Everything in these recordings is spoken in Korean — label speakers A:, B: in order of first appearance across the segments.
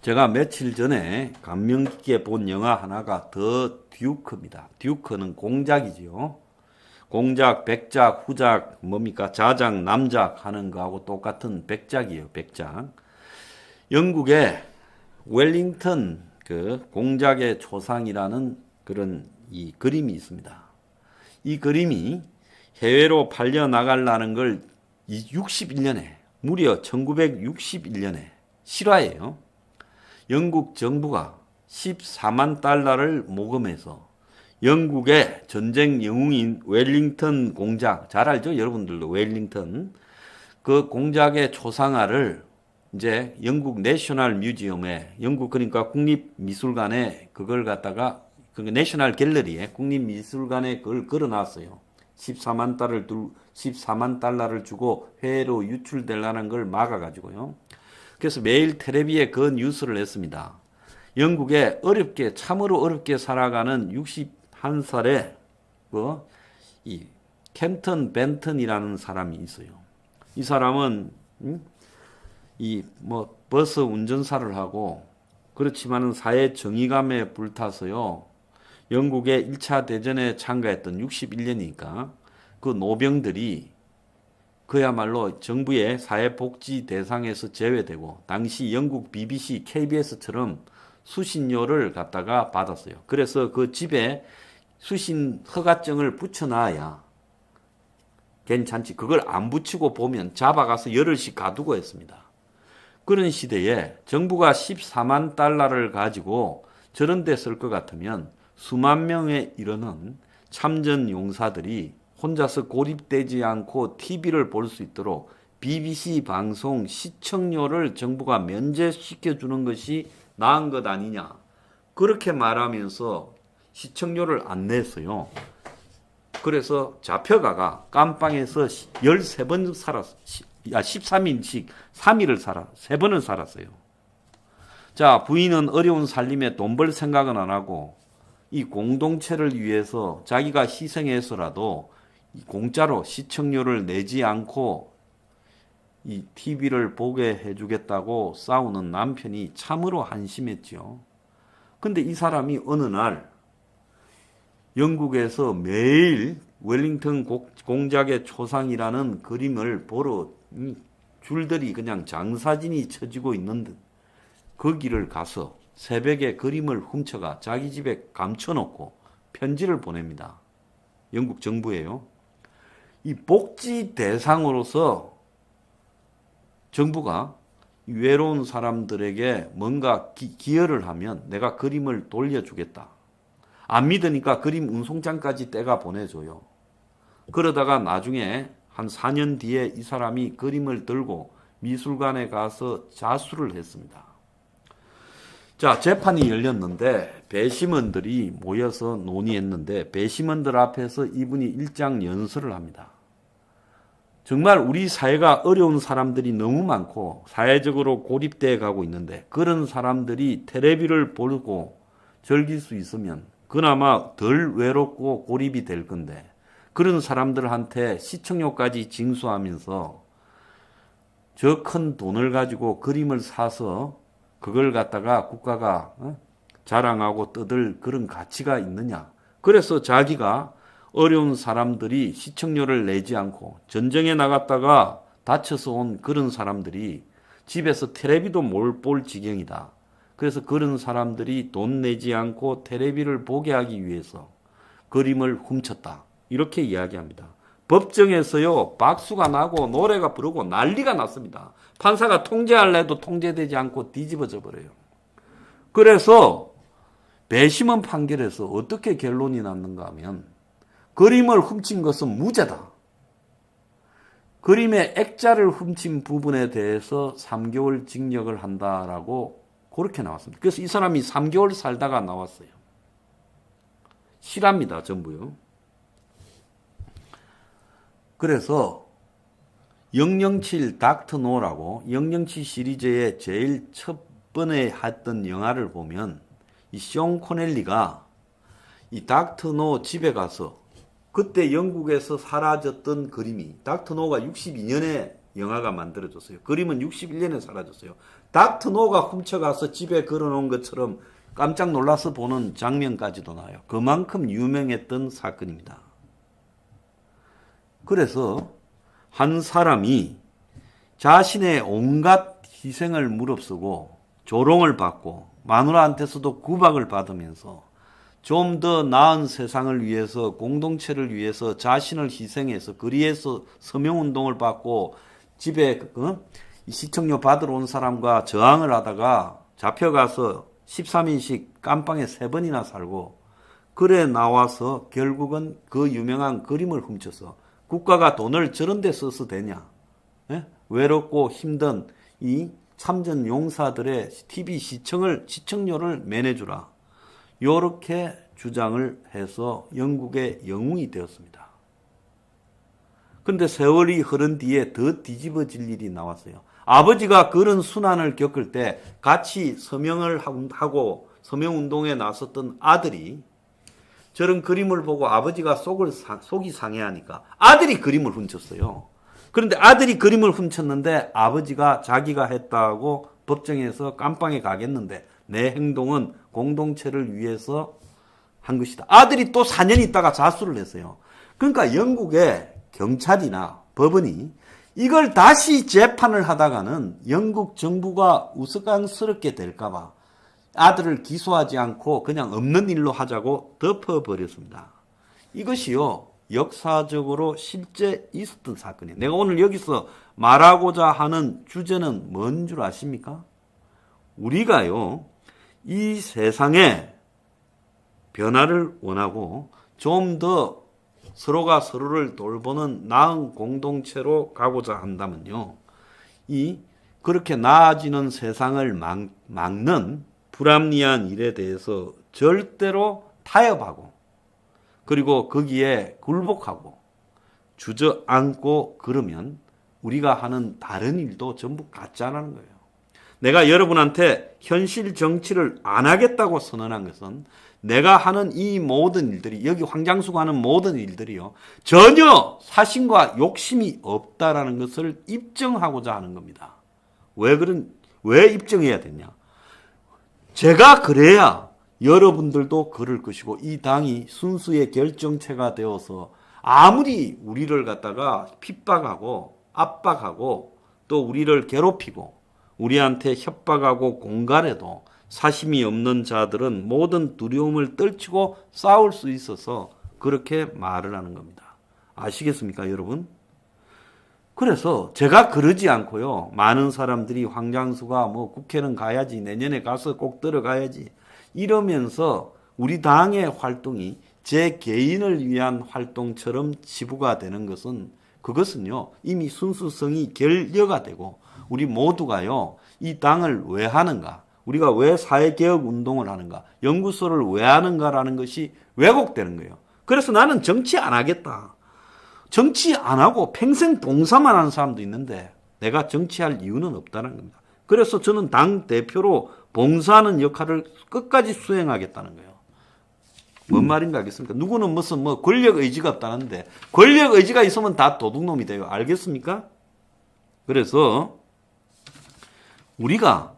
A: 제가 며칠 전에 감명 깊게 본 영화 하나가 더 듀크입니다. 듀크는 공작이지요. 공작, 백작, 후작, 뭡니까? 자작, 남작 하는 거하고 똑같은 백작이에요. 백작. 영국의 웰링턴 그 공작의 초상이라는 그런 이 그림이 있습니다. 이 그림이 해외로 팔려 나가려는 걸 61년에 무려 1961년에 실화예요. 영국 정부가 14만 달러를 모금해서 영국의 전쟁 영웅인 웰링턴 공작, 잘 알죠? 여러분들도 웰링턴. 그 공작의 초상화를 이제 영국 내셔널 뮤지엄에, 영국 그러니까 국립미술관에 그걸 갖다가, 그 내셔널 갤러리에, 국립미술관에 그걸 걸어놨어요. 14만 달러를 주고 해외로 유출되려는 걸 막아가지고요. 그래서 매일 텔레비에 그 뉴스를 냈습니다. 영국에 참으로 어렵게 살아가는 61살의 이 캠턴 벤턴이라는 사람이 있어요. 이 사람은 버스 운전사를 하고, 그렇지만은 사회 정의감에 불타서요, 영국의 1차 대전에 참가했던 61년이니까 그 노병들이 그야말로 정부의 사회복지 대상에서 제외되고, 당시 영국 BBC, KBS처럼 수신료를 갖다가 받았어요. 그래서 그 집에 수신 허가증을 붙여놔야 괜찮지. 그걸 안 붙이고 보면 잡아가서 열흘씩 가두고 했습니다. 그런 시대에 정부가 14만 달러를 가지고 저런 데 쓸 것 같으면 수만 명에 이르는 참전 용사들이 혼자서 고립되지 않고 TV를 볼 수 있도록 BBC 방송 시청료를 정부가 면제시켜 주는 것이 나은 것 아니냐. 그렇게 말하면서 시청료를 안 냈어요. 그래서 잡혀가가 깜빵에서 13번 살았어요. 13일씩 3일을 3번을 살았어요. 자, 부인은 어려운 살림에 돈 벌 생각은 안 하고 이 공동체를 위해서 자기가 희생해서라도 공짜로 시청료를 내지 않고 이 TV를 보게 해주겠다고 싸우는 남편이 참으로 한심했죠. 근데 이 사람이 어느 날 영국에서 매일 웰링턴 공작의 초상이라는 그림을 보러 줄들이 그냥 장사진이 쳐지고 있는 듯 그 길을 가서 새벽에 그림을 훔쳐가 자기 집에 감춰놓고 편지를 보냅니다. 영국 정부예요. 이 복지 대상으로서 정부가 외로운 사람들에게 뭔가 기여를 하면 내가 그림을 돌려주겠다. 안 믿으니까 그림 운송장까지 떼가 보내줘요. 그러다가 나중에 한 4년 뒤에 이 사람이 그림을 들고 미술관에 가서 자수를 했습니다. 자, 재판이 열렸는데 배심원들이 모여서 논의했는데 배심원들 앞에서 이분이 일장 연설을 합니다. 정말 우리 사회가 어려운 사람들이 너무 많고 사회적으로 고립되어 가고 있는데 그런 사람들이 텔레비를 보고 즐길 수 있으면 그나마 덜 외롭고 고립이 될 건데 그런 사람들한테 시청료까지 징수하면서 저 큰 돈을 가지고 그림을 사서 그걸 갖다가 국가가 자랑하고 떠들 그런 가치가 있느냐. 그래서 자기가 어려운 사람들이 시청료를 내지 않고 전쟁에 나갔다가 다쳐서 온 그런 사람들이 집에서 텔레비도 못 볼 지경이다. 그래서 그런 사람들이 돈 내지 않고 텔레비를 보게 하기 위해서 그림을 훔쳤다. 이렇게 이야기합니다. 법정에서요, 박수가 나고 노래가 부르고 난리가 났습니다. 판사가 통제하려 해도 통제되지 않고 뒤집어져 버려요. 그래서 배심원 판결에서 어떻게 결론이 났는가 하면 그림을 훔친 것은 무죄다. 그림의 액자를 훔친 부분에 대해서 3개월 징역을 한다라고 그렇게 나왔습니다. 그래서 이 사람이 3개월 살다가 나왔어요. 실합니다, 전부요. 그래서 007 닥터 노라고 007 시리즈의 제일 첫 번에 했던 영화를 보면 이 쇼 코넬리가 이 닥터 노 집에 가서 그때 영국에서 사라졌던 그림이 닥터 노가 62년에 영화가 만들어졌어요. 그림은 61년에 사라졌어요. 닥터 노가 훔쳐가서 집에 걸어놓은 것처럼 깜짝 놀라서 보는 장면까지도 나와요. 그만큼 유명했던 사건입니다. 그래서 한 사람이 자신의 온갖 희생을 무릅쓰고 조롱을 받고 마누라한테서도 구박을 받으면서 좀 더 나은 세상을 위해서 공동체를 위해서 자신을 희생해서 거리에서 서명운동을 받고 집에 시청료 받으러 온 사람과 저항을 하다가 잡혀가서 13인씩 깜빵에 3번이나 살고 그래 나와서 결국은 그 유명한 그림을 훔쳐서 국가가 돈을 저런 데 써서 되냐? 예? 외롭고 힘든 이 참전 용사들의 TV 시청료를 매내주라. 요렇게 주장을 해서 영국의 영웅이 되었습니다. 그런데 세월이 흐른 뒤에 더 뒤집어질 일이 나왔어요. 아버지가 그런 순환을 겪을 때 같이 서명을 하고 서명운동에 나섰던 아들이 저런 그림을 보고 아버지가 속이 상해하니까 아들이 그림을 훔쳤어요. 그런데 아들이 그림을 훔쳤는데 아버지가 자기가 했다고 법정에서 깜빵에 가겠는데 내 행동은 공동체를 위해서 한 것이다. 아들이 또 4년 있다가 자수를 했어요. 그러니까 영국의 경찰이나 법원이 이걸 다시 재판을 하다가는 영국 정부가 우스꽝스럽게 될까봐 아들을 기소하지 않고 그냥 없는 일로 하자고 덮어버렸습니다. 이것이요, 역사적으로 실제 있었던 사건이에요. 내가 오늘 여기서 말하고자 하는 주제는 뭔 줄 아십니까? 우리가요, 이 세상에 변화를 원하고 좀 더 서로가 서로를 돌보는 나은 공동체로 가고자 한다면요, 그렇게 나아지는 세상을 막는 불합리한 일에 대해서 절대로 타협하고 그리고 거기에 굴복하고 주저앉고 그러면 우리가 하는 다른 일도 전부 가짜라는 거예요. 내가 여러분한테 현실 정치를 안 하겠다고 선언한 것은 내가 하는 이 모든 일들이, 여기 황장수가 하는 모든 일들이요, 전혀 사심과 욕심이 없다라는 것을 입증하고자 하는 겁니다. 왜 입증해야 되냐? 제가 그래야 여러분들도 그럴 것이고 이 당이 순수의 결정체가 되어서 아무리 우리를 갖다가 핍박하고 압박하고 또 우리를 괴롭히고 우리한테 협박하고 공갈해도 사심이 없는 자들은 모든 두려움을 떨치고 싸울 수 있어서 그렇게 말을 하는 겁니다. 아시겠습니까, 여러분? 그래서 제가 그러지 않고요, 많은 사람들이 황장수가 국회는 가야지, 내년에 가서 꼭 들어가야지 이러면서 우리 당의 활동이 제 개인을 위한 활동처럼 치부가 되는 것은, 그것은요 이미 순수성이 결여가 되고 우리 모두가요 이 당을 왜 하는가, 우리가 왜 사회개혁 운동을 하는가, 연구소를 왜 하는가라는 것이 왜곡되는 거예요. 그래서 나는 정치 안 하겠다, 정치 안 하고 평생 봉사만 하는 사람도 있는데 내가 정치할 이유는 없다는 겁니다. 그래서 저는 당 대표로 봉사하는 역할을 끝까지 수행하겠다는 거예요. 뭔 말인가 알겠습니까? 누구는 무슨 권력 의지가 없다는데 권력 의지가 있으면 다 도둑놈이 돼요. 알겠습니까? 그래서 우리가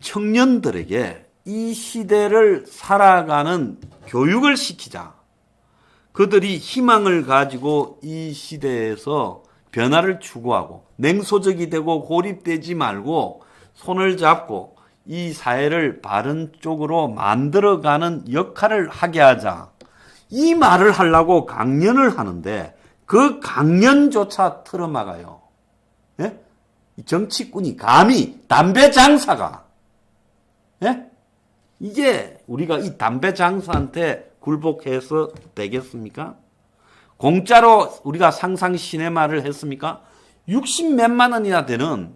A: 청년들에게 이 시대를 살아가는 교육을 시키자. 그들이 희망을 가지고 이 시대에서 변화를 추구하고 냉소적이 되고 고립되지 말고 손을 잡고 이 사회를 바른 쪽으로 만들어가는 역할을 하게 하자. 이 말을 하려고 강연을 하는데 그 강연조차 틀어막아요. 예? 정치꾼이 감히 담배 장사가, 예? 이게 우리가 이 담배 장사한테 굴복해서 되겠습니까? 공짜로 우리가 상상 시네마를 했습니까? 60몇만 원이나 되는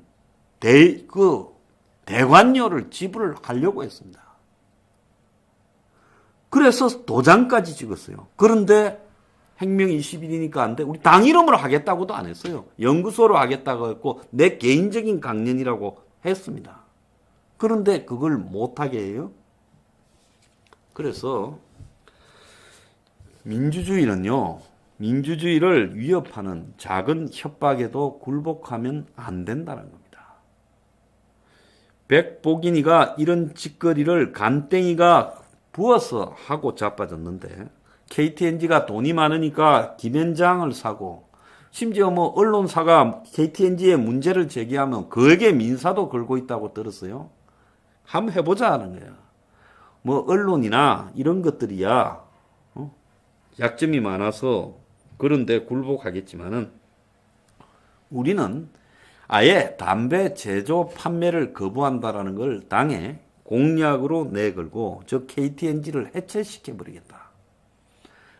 A: 대관료를 지불을 하려고 했습니다. 그래서 도장까지 찍었어요. 그런데 행명 20일이니까 안 돼. 우리 당 이름으로 하겠다고도 안 했어요. 연구소로 하겠다고 했고 내 개인적인 강연이라고 했습니다. 그런데 그걸 못하게 해요. 그래서 민주주의는요, 민주주의를 위협하는 작은 협박에도 굴복하면 안 된다는 겁니다. 백복인이가 이런 짓거리를 간땡이가 부어서 하고 자빠졌는데 KTNG가 돈이 많으니까 김현장을 사고 심지어 뭐 언론사가 KTNG에 문제를 제기하면 그에게 민사도 걸고 있다고 들었어요. 한번 해보자 하는 거예요. 뭐 언론이나 이런 것들이야 약점이 많아서 그런데 굴복하겠지만은 우리는 아예 담배 제조 판매를 거부한다라는 걸 당에 공약으로 내걸고 저 KTNG를 해체시켜 버리겠다.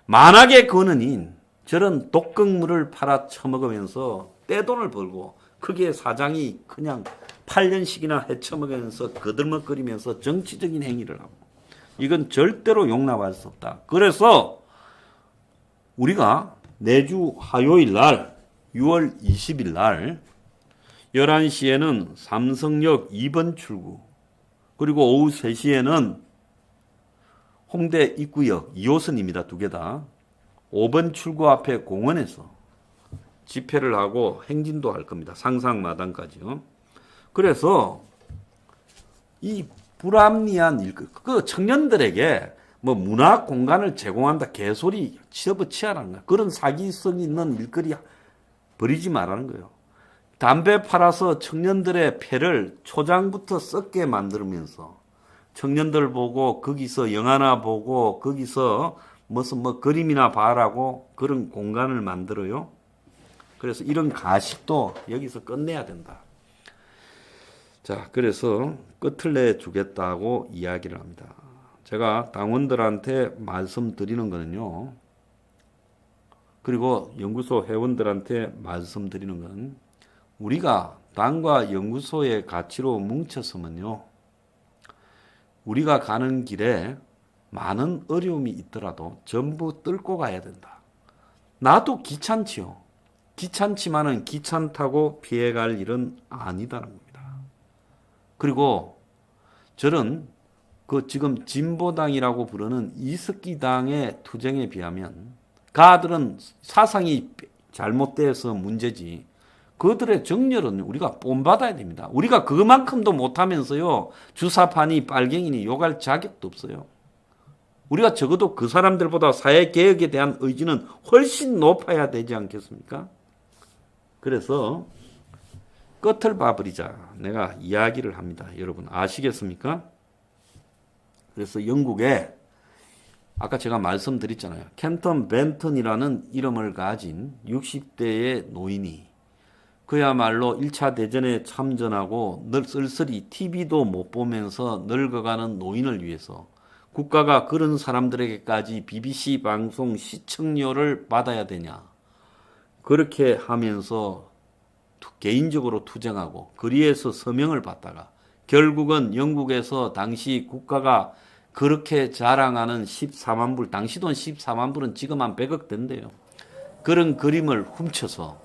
A: 만악의 근원인 저런 독극물을 팔아 처먹으면서 떼돈을 벌고 크게 사장이 그냥 8년씩이나 해쳐먹으면서 거들먹거리면서 정치적인 행위를 하고 이건 절대로 용납할 수 없다. 그래서 우리가 내주 화요일 날 6월 20일 날 11시에는 삼성역 2번 출구 그리고 오후 3시에는 홍대 입구역 2호선입니다. 두 개 다. 5번 출구 앞에 공원에서 집회를 하고 행진도 할 겁니다. 상상마당까지요. 그래서 이 불합리한 일, 그 청년들에게 뭐 문화 공간을 제공한다 개소리 치어붙이라는 거야. 그런 사기성 있는 일거리 버리지 말라는 거예요. 담배 팔아서 청년들의 폐를 초장부터 썩게 만들면서 청년들 보고 거기서 영화나 보고 거기서 무슨 뭐 그림이나 봐라고 그런 공간을 만들어요. 그래서 이런 가식도 여기서 끝내야 된다. 자, 그래서 끝을 내 주겠다고 이야기를 합니다. 제가 당원들한테 말씀드리는 거는요. 그리고 연구소 회원들한테 말씀드리는 건 우리가 당과 연구소의 가치로 뭉쳤으면요. 우리가 가는 길에 많은 어려움이 있더라도 전부 뚫고 가야 된다. 나도 귀찮지요. 귀찮지만은 귀찮다고 피해갈 일은 아니다는 겁니다. 그리고 저는 그 지금 진보당이라고 부르는 이석기당의 투쟁에 비하면 그들은 사상이 잘못돼서 문제지 그들의 정렬은 우리가 본받아야 됩니다. 우리가 그만큼도 못하면서요. 주사파니 빨갱이니 욕할 자격도 없어요. 우리가 적어도 그 사람들보다 사회개혁에 대한 의지는 훨씬 높아야 되지 않겠습니까? 그래서 끝을 봐버리자 내가 이야기를 합니다. 여러분 아시겠습니까? 그래서 영국에 아까 제가 말씀드렸잖아요. 켄턴 벤턴이라는 이름을 가진 60대의 노인이 그야말로 1차 대전에 참전하고 쓸쓸히 TV도 못 보면서 늙어가는 노인을 위해서 국가가 그런 사람들에게까지 BBC 방송 시청료를 받아야 되냐. 그렇게 하면서 개인적으로 투쟁하고 거리에서 서명을 받다가 결국은 영국에서 당시 국가가 그렇게 자랑하는 14만 불, 당시 돈 14만 불은 지금 한 100억 된대요. 그런 그림을 훔쳐서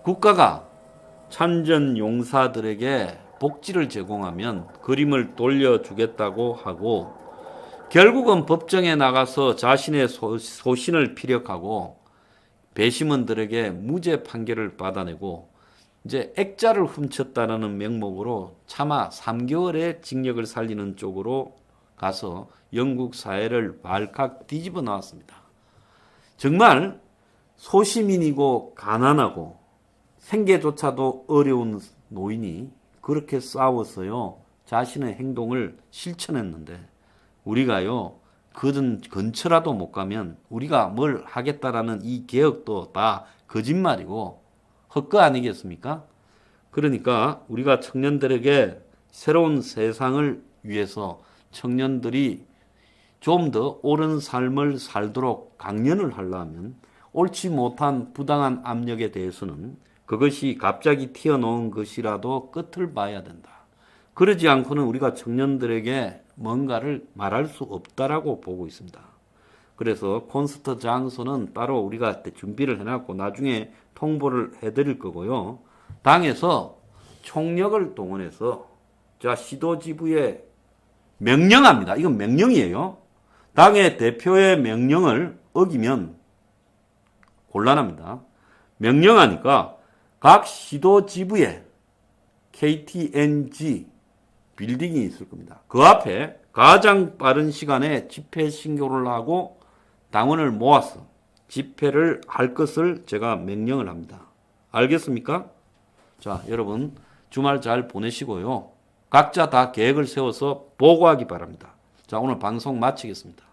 A: 국가가 참전 용사들에게 복지를 제공하면 그림을 돌려주겠다고 하고 결국은 법정에 나가서 자신의 소신을 피력하고 배심원들에게 무죄 판결을 받아내고 이제 액자를 훔쳤다는 명목으로 차마 3개월의 징역을 살리는 쪽으로 가서 영국 사회를 발칵 뒤집어 나왔습니다. 정말 소시민이고 가난하고 생계조차도 어려운 노인이 그렇게 싸워서요 자신의 행동을 실천했는데 우리가요 그런 근처라도 못 가면 우리가 뭘 하겠다라는 이 개혁도 다 거짓말이고 헛거 아니겠습니까? 그러니까 우리가 청년들에게 새로운 세상을 위해서 청년들이 좀 더 옳은 삶을 살도록 강연을 하려면 옳지 못한 부당한 압력에 대해서는 그것이 갑자기 튀어나온 것이라도 끝을 봐야 된다. 그러지 않고는 우리가 청년들에게 뭔가를 말할 수 없다라고 보고 있습니다. 그래서 콘서트 장소는 따로 우리가 준비를 해놨고 나중에 통보를 해드릴 거고요. 당에서 총력을 동원해서 자 시도지부에 명령합니다. 이건 명령이에요. 당의 대표의 명령을 어기면 곤란합니다. 명령하니까 각 시도 지부에 KTNG 빌딩이 있을 겁니다. 그 앞에 가장 빠른 시간에 집회 신고를 하고 당원을 모아서 집회를 할 것을 제가 명령을 합니다. 알겠습니까? 자, 여러분 주말 잘 보내시고요. 각자 다 계획을 세워서 보고하기 바랍니다. 자, 오늘 방송 마치겠습니다.